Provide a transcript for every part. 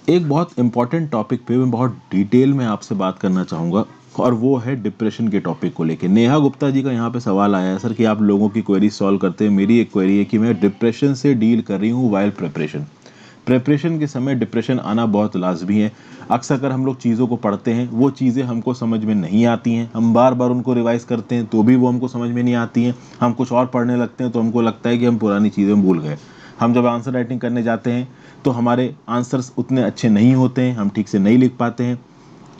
एक बहुत important topic पे मैं बहुत डिटेल में आपसे बात करना चाहूँगा, और वो है डिप्रेशन के टॉपिक को लेके। नेहा गुप्ता जी का यहाँ पे सवाल आया है सर कि आप लोगों की क्वेरी सॉल्व करते हैं। मेरी एक क्वेरी है कि मैं डिप्रेशन से डील कर रही हूँ वाइल प्रेपरेशन के समय डिप्रेशन आना बहुत लाजमी है। अक्सर अगर हम लोग चीज़ों को पढ़ते हैं, वो चीज़ें हमको समझ में नहीं आती हैं, हम बार बार उनको रिवाइज करते हैं तो भी वो हमको समझ में नहीं आती हैं। हम कुछ और पढ़ने लगते हैं तो हमको लगता है कि हम पुरानी चीज़ें भूल गए। हम जब आंसर राइटिंग करने जाते हैं तो हमारे आंसर्स उतने अच्छे नहीं होते हैं, हम ठीक से नहीं लिख पाते हैं।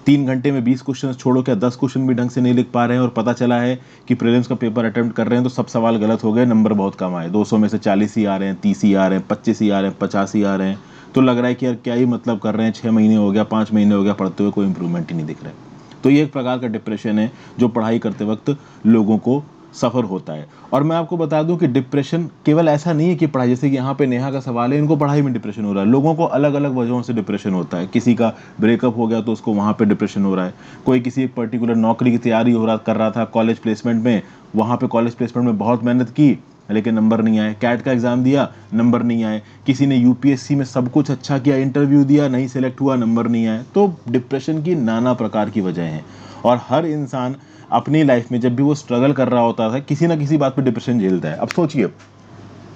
3 घंटे में 20 क्वेश्चन छोड़ो, क्या 10 क्वेश्चन भी ढंग से नहीं लिख पा रहे हैं, और पता चला है कि प्रीलिम्स का पेपर अटेम्प्ट कर रहे हैं तो सब सवाल गलत हो गए, नंबर बहुत कम आए, 200 में से 40 ही आ रहे हैं, 30 ही आ रहे हैं, 25 ही आ रहे हैं, 50 ही आ रहे हैं। तो लग रहा है कि यार क्या ही मतलब कर रहे हैं, 6 महीने हो गया, 5 महीने हो गया पढ़ते हुए, कोई इंप्रूवमेंट ही नहीं दिख रहा है। तो ये एक प्रकार का डिप्रेशन है जो पढ़ाई करते वक्त लोगों को सफ़र होता है। और मैं आपको बता दूं कि डिप्रेशन केवल ऐसा नहीं है कि पढ़ाई, जैसे कि यहाँ पे नेहा का सवाल है, इनको पढ़ाई में डिप्रेशन हो रहा है। लोगों को अलग अलग वजहों से डिप्रेशन होता है। किसी का ब्रेकअप हो गया तो उसको वहाँ पे डिप्रेशन हो रहा है। कोई किसी एक पर्टिकुलर नौकरी की तैयारी कर रहा था कॉलेज प्लेसमेंट में, वहाँ पे कॉलेज प्लेसमेंट में बहुत मेहनत की लेकिन नंबर नहीं आए। कैट का एग्जाम दिया, नंबर नहीं आए। किसी ने यूपीएससी में सब कुछ अच्छा किया, इंटरव्यू दिया, नहीं सिलेक्ट हुआ, नंबर नहीं आए। तो डिप्रेशन की नाना प्रकार की वजह हैं, और हर इंसान अपनी लाइफ में जब भी वो स्ट्रगल कर रहा होता है किसी ना किसी बात पे डिप्रेशन झेलता है। अब सोचिए,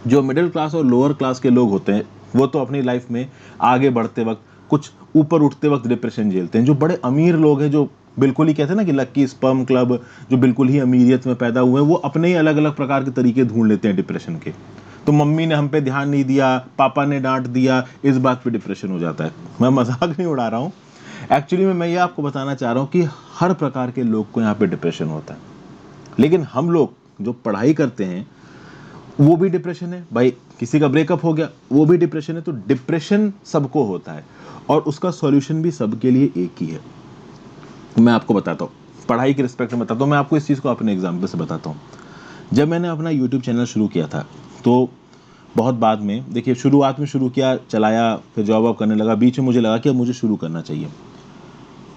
जो मिडिल क्लास और लोअर क्लास के लोग होते हैं वो तो अपनी लाइफ में आगे बढ़ते वक्त, कुछ ऊपर उठते वक्त डिप्रेशन झेलते हैं। जो बड़े अमीर लोग हैं, जो बिल्कुल ही कहते हैं ना कि लक्की स्पर्म क्लब, जो बिल्कुल ही अमीरियत में पैदा हुए हैं, वो अपने ही अलग अलग प्रकार के तरीके ढूंढ लेते हैं डिप्रेशन के। तो मम्मी ने हम पे ध्यान नहीं दिया, पापा ने डांट दिया, इस बात पे डिप्रेशन हो जाता है। मैं मजाक नहीं उड़ा रहा हूँ, एक्चुअली में मैं ये आपको बताना चाह रहा हूँ कि हर प्रकार के लोग को यहाँ पे डिप्रेशन होता है। लेकिन हम लोग जो पढ़ाई करते हैं वो भी डिप्रेशन है भाई, किसी का ब्रेकअप हो गया वो भी डिप्रेशन है। तो डिप्रेशन सबको होता है और उसका सॉल्यूशन भी सबके लिए एक ही है। मैं आपको बताता हूँ, पढ़ाई के रिस्पेक्ट में बताता हूँ। मैं आपको इस चीज़ को अपने एग्जाम्पल से बताता हूँ। जब मैंने अपना यूट्यूब चैनल शुरू किया था तो बहुत बाद में, देखिए शुरुआत में शुरू किया, चलाया, फिर जॉब वॉब करने लगा, बीच में मुझे लगा कि अब मुझे शुरू करना चाहिए।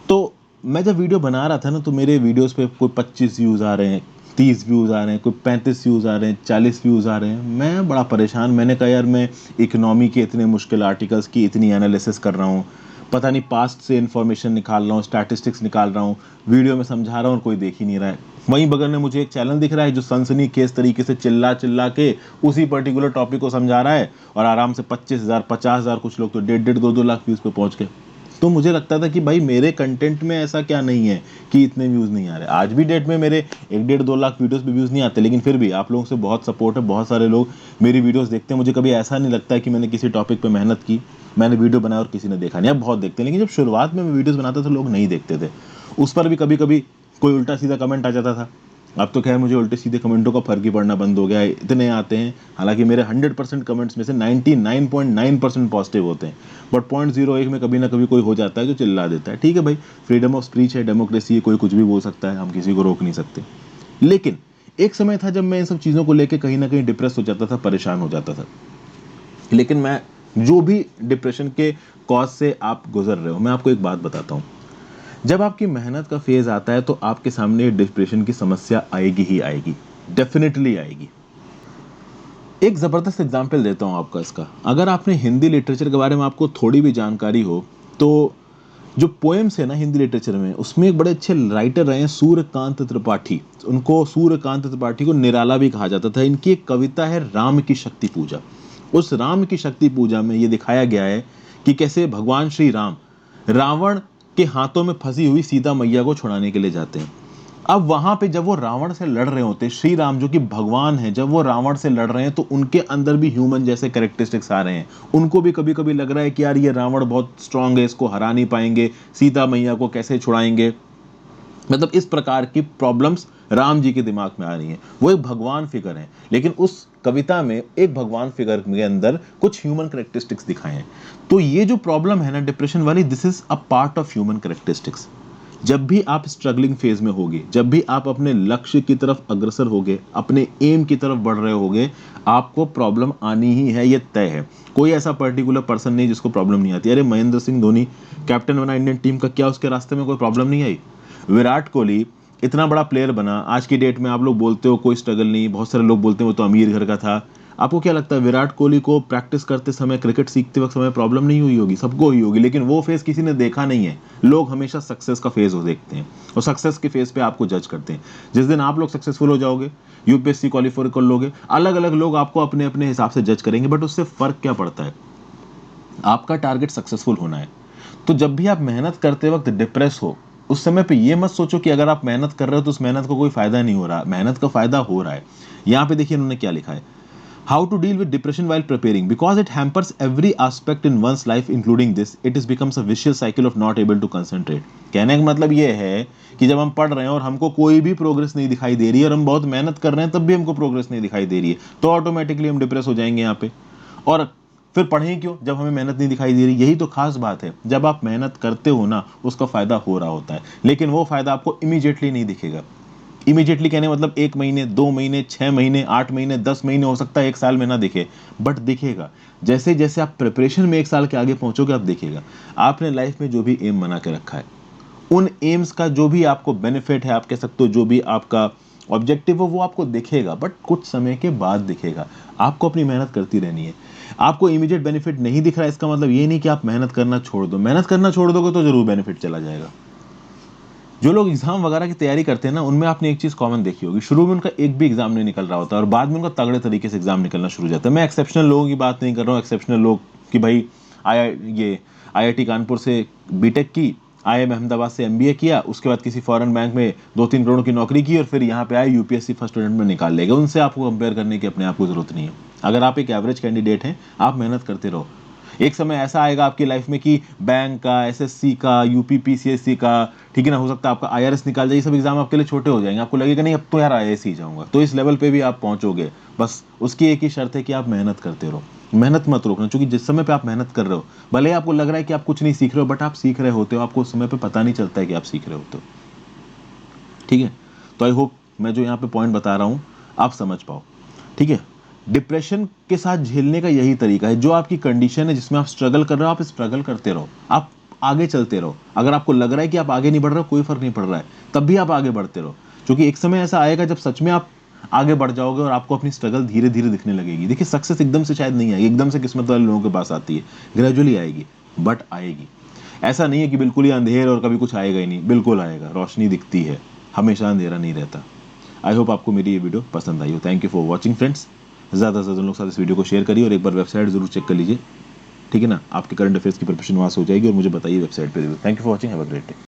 तो मैं जब वीडियो बना रहा था ना, तो मेरे वीडियोस पे कोई 25 व्यूज़ आ रहे हैं, 30 व्यूज़ आ रहे हैं, कोई 35 व्यूज़ आ रहे हैं, 40 व्यूज़ आ रहे हैं। मैं बड़ा परेशान, मैंने कहा यार मैं इकोनॉमी के इतने मुश्किल आर्टिकल्स की इतनी एनालिसिस कर रहा हूँ, पता नहीं पास्ट से इन्फॉर्मेशन निकाल रहा हूँ, स्टैटिस्टिक्स निकाल रहा हूँ, वीडियो में समझा रहा हूँ और कोई देख ही नहीं रहा है। वहीं बगल में मुझे एक चैनल दिख रहा है जो सनसनी खेज तरीके से चिल्ला चिल्ला के उसी पर्टिकुलर टॉपिक को समझा रहा है, और आराम से 25,000, 50,000, कुछ लोग तो 1.5 2 लाख व्यूज़ पे पहुंच गए। तो मुझे लगता था कि भाई मेरे कंटेंट में ऐसा क्या नहीं है कि इतने व्यूज़ नहीं आ रहे। आज भी डेट में मेरे 1 1.5 2 लाख वीडियोस पे व्यूज़ नहीं आते, लेकिन फिर भी आप लोगों से बहुत सपोर्ट है, बहुत सारे लोग मेरी वीडियोस देखते हैं। मुझे कभी ऐसा नहीं लगता है कि मैंने किसी टॉपिक पे मेहनत की, मैंने वीडियो बनाया और किसी ने देखा नहीं। अब बहुत देखते हैं, लेकिन जब शुरुआत में मैं वीडियोस बनाता था लोग नहीं देखते थे। उस पर भी कभी कभी कोई उल्टा सीधा कमेंट आ जाता था। अब तो खैर मुझे उल्टे सीधे कमेंटों का फर्क ही पड़ना बंद हो गया है, इतने आते हैं। हालांकि मेरे 100% कमेंट्स में से 99.9% पॉजिटिव होते हैं, बट 0.01 में कभी ना कभी कोई हो जाता है जो चिल्ला देता है। ठीक है भाई, फ्रीडम ऑफ स्पीच है, डेमोक्रेसी है, कोई कुछ भी बोल सकता है, हम किसी को रोक नहीं सकते। लेकिन एक समय था जब मैं इन सब चीज़ों को लेकर कहीं ना कहीं डिप्रेस हो जाता था, परेशान हो जाता था। लेकिन मैं, जो भी डिप्रेशन के कॉज से आप गुजर रहे हो, मैं आपको एक बात बताता हूँ। जब आपकी मेहनत का फेज आता है तो आपके सामने डिप्रेशन की समस्या आएगी ही आएगी, डेफिनेटली आएगी। एक ज़बरदस्त एग्जाम्पल देता हूँ आपका इसका। अगर आपने हिंदी लिटरेचर के बारे में आपको थोड़ी भी जानकारी हो तो जो पोएम्स है ना हिंदी लिटरेचर में, उसमें एक बड़े अच्छे राइटर रहे हैं सूर्यकांत त्रिपाठी। उनको, सूर्यकांत त्रिपाठी को निराला भी कहा जाता था। इनकी एक कविता है राम की शक्ति पूजा। उस राम की शक्ति पूजा में ये दिखाया गया है कि कैसे भगवान श्री राम रावण के हाथों में फंसी हुई सीता मैया को छुड़ाने के लिए जाते हैं। अब वहां पे जब वो रावण से लड़ रहे होते, श्री राम जो कि भगवान है, जब वो रावण से लड़ रहे हैं तो उनके अंदर भी ह्यूमन जैसे कैरेक्टरिस्टिक्स आ रहे हैं। उनको भी कभी कभी लग रहा है कि यार ये रावण बहुत स्ट्रांग है, इसको हरा नहीं पाएंगे, सीता मैया को कैसे छुड़ाएंगे। मतलब इस प्रकार की प्रॉब्लम्स राम जी के दिमाग में आ रही हैं। वो एक भगवान फिगर है, लेकिन उस कविता में एक भगवान फिगर के अंदर कुछ ह्यूमन कैरेक्टरिस्टिक्स दिखाए हैं। तो ये जो प्रॉब्लम है ना डिप्रेशन वाली, this is a part of human characteristics. जब भी आप स्ट्रगलिंग फेज में होगे, जब भी आप अपने लक्ष्य की तरफ अग्रसर होगे, अपने एम की तरफ बढ़ रहे होगे, आपको प्रॉब्लम आनी ही है, ये तय है। कोई ऐसा पर्टिकुलर पर्सन नहीं जिसको प्रॉब्लम नहीं आती। अरे महेंद्र सिंह धोनी कैप्टन बना इंडियन टीम का, क्या उसके रास्ते में कोई प्रॉब्लम नहीं आई? विराट कोहली इतना बड़ा प्लेयर बना, आज की डेट में आप लोग बोलते हो कोई स्ट्रगल नहीं, बहुत सारे लोग बोलते हैं वो तो अमीर घर का था। आपको क्या लगता है विराट कोहली को प्रैक्टिस करते समय, क्रिकेट सीखते वक्त समय प्रॉब्लम नहीं हुई होगी? सबको हुई होगी, लेकिन वो फेज किसी ने देखा नहीं है। लोग हमेशा सक्सेस का फेज हो देखते हैं और सक्सेस के फेज पे आपको जज करते हैं। जिस दिन आप लोग सक्सेसफुल हो जाओगे, यूपीएससी क्वालिफाई कर लोगे, अलग अलग लोग आपको अपने अपने हिसाब से जज करेंगे, बट उससे फर्क क्या पड़ता है? आपका टारगेट सक्सेसफुल होना है। तो जब भी आप मेहनत करते वक्त डिप्रेस हो, उस समय पे ये मत सोचो कि अगर आप मेहनत कर रहे हो तो उस मेहनत को कोई फायदा नहीं हो रहा। मेहनत का फायदा हो रहा है। यहाँ पे देखिए इन्होंने क्या लिखा है, how to deal with depression while preparing, because it hampers every aspect in one's life including this, it is becomes a vicious cycle of not able to concentrate. कहने का मतलब ये है कि जब हम पढ़ रहे हैं और हमको कोई भी प्रोग्रेस नहीं दिखाई दे रही है और हम बहुत मेहनत कर रहे हैं तब भी हमको प्रोग्रेस नहीं दिखाई दे रही है, तो ऑटोमेटिकली हम डिप्रेस हो जाएंगे यहाँ पे। और फिर पढ़ें क्यों जब हमें मेहनत नहीं दिखाई दे रही? यही तो खास बात है, जब आप मेहनत करते हो ना उसका फायदा हो रहा होता है, लेकिन वो फायदा आपको इमीडिएटली नहीं दिखेगा। इमीडिएटली कहने मतलब 1 महीने, 2 महीने, 6 महीने, 8 महीने, 10 महीने, हो सकता है 1 साल में ना दिखे, बट दिखेगा। जैसे जैसे आप प्रिपरेशन में 1 साल के आगे पहुंचोगे आप देखिएगा आपने लाइफ में जो भी एम बना के रखा है, उन एम्स का जो भी आपको बेनिफिट है, आप कह सकते हो जो भी आपका ऑब्जेक्टिव हो, वो आपको दिखेगा, बट कुछ समय के बाद दिखेगा। आपको अपनी मेहनत करती रहनी है। आपको इमीडिएट बेनिफिट नहीं दिख रहा है, इसका मतलब ये नहीं कि आप मेहनत करना छोड़ दो। मेहनत करना छोड़ दोगे तो जरूर बेनिफिट चला जाएगा। जो लोग एग्जाम वगैरह की तैयारी करते हैं ना, उनमें आपने एक चीज कॉमन देखी होगी, शुरू में उनका एक भी एग्जाम नहीं निकल रहा होता और बाद में उनका तगड़े तरीके से एग्जाम निकलना शुरू हो जाता है। मैं एक्सेप्शनल लोगों की बात नहीं कर रहा हूँ, एक्सेप्शनल लोग कि भाई आईआईटी कानपुर से बीटेक की, आईआईएम अहमदाबाद से एमबीए किया, उसके बाद किसी फॉरेन बैंक में 2-3 करोड़ की नौकरी की और फिर यहाँ पे आए यूपीएससी फर्स्ट अटेम्प्ट में निकाल लेगा। उनसे आपको कंपेयर करने की अपने आप को जरूरत नहीं है। अगर आप एक एवरेज कैंडिडेट हैं, आप मेहनत करते रहो। एक समय ऐसा आएगा आपकी लाइफ में कि बैंक का, एसएससी का, यूपीपीसीएससी का, ठीक है ना, हो सकता है आपका आईआरएस निकाल जाए, ये सब एग्जाम आपके लिए छोटे हो जाएंगे, आपको लगेगा नहीं अब तो यार आईएएस ही जाऊंगा। तो इस लेवल पे भी आप पहुंचोगे, बस उसकी एक ही शर्त है कि आप मेहनत करते रहो, मेहनत मत रोकना। क्योंकि जिस समय पे आप मेहनत कर रहे हो, भले ही आपको लग रहा है कि आप कुछ नहीं सीख रहे हो, बट आप सीख रहे होते हो, आपको उस समय पे पता नहीं चलता है कि आप सीख रहे होते हो। ठीक है, तो आई होप मैं जो यहाँ पे पॉइंट बता रहा हूँ आप समझ पाओ। ठीक है, डिप्रेशन के साथ झेलने का यही तरीका है। जो आपकी कंडीशन है जिसमें आप स्ट्रगल कर रहे हो, आप स्ट्रगल करते रहो, आप आगे चलते रहो। अगर आपको लग रहा है कि आप आगे नहीं बढ़ रहे हो, कोई फर्क नहीं पड़ रहा है, तब भी आप आगे बढ़ते रहो। क्योंकि एक समय ऐसा आएगा जब सच में आप आगे बढ़ जाओगे और आपको अपनी स्ट्रगल धीरे धीरे दिखने लगेगी। देखिए सक्सेस एकदम से शायद नहीं आएगी, एकदम से किस्मत वाले लोगों के पास आती है, ग्रेजुअली आएगी, बट आएगी। ऐसा नहीं है कि बिल्कुल ही अंधेर और कभी कुछ आएगा ही नहीं, बिल्कुल आएगा, रोशनी दिखती है, हमेशा अंधेरा नहीं रहता। आई होप आपको मेरी ये वीडियो पसंद आई हो। Thank you for watching friends. ज़्यादा से ज़्यादा लोग साथ इस वीडियो को शेयर करिए और एक बार वेबसाइट जरूर चेक कर लीजिए। ठीक है ना, आपके करंट अफेयर्स की प्रिपरेशन वहाँ से हो जाएगी और मुझे बताइए वेबसाइट पे। Thank you for watching, have a great day.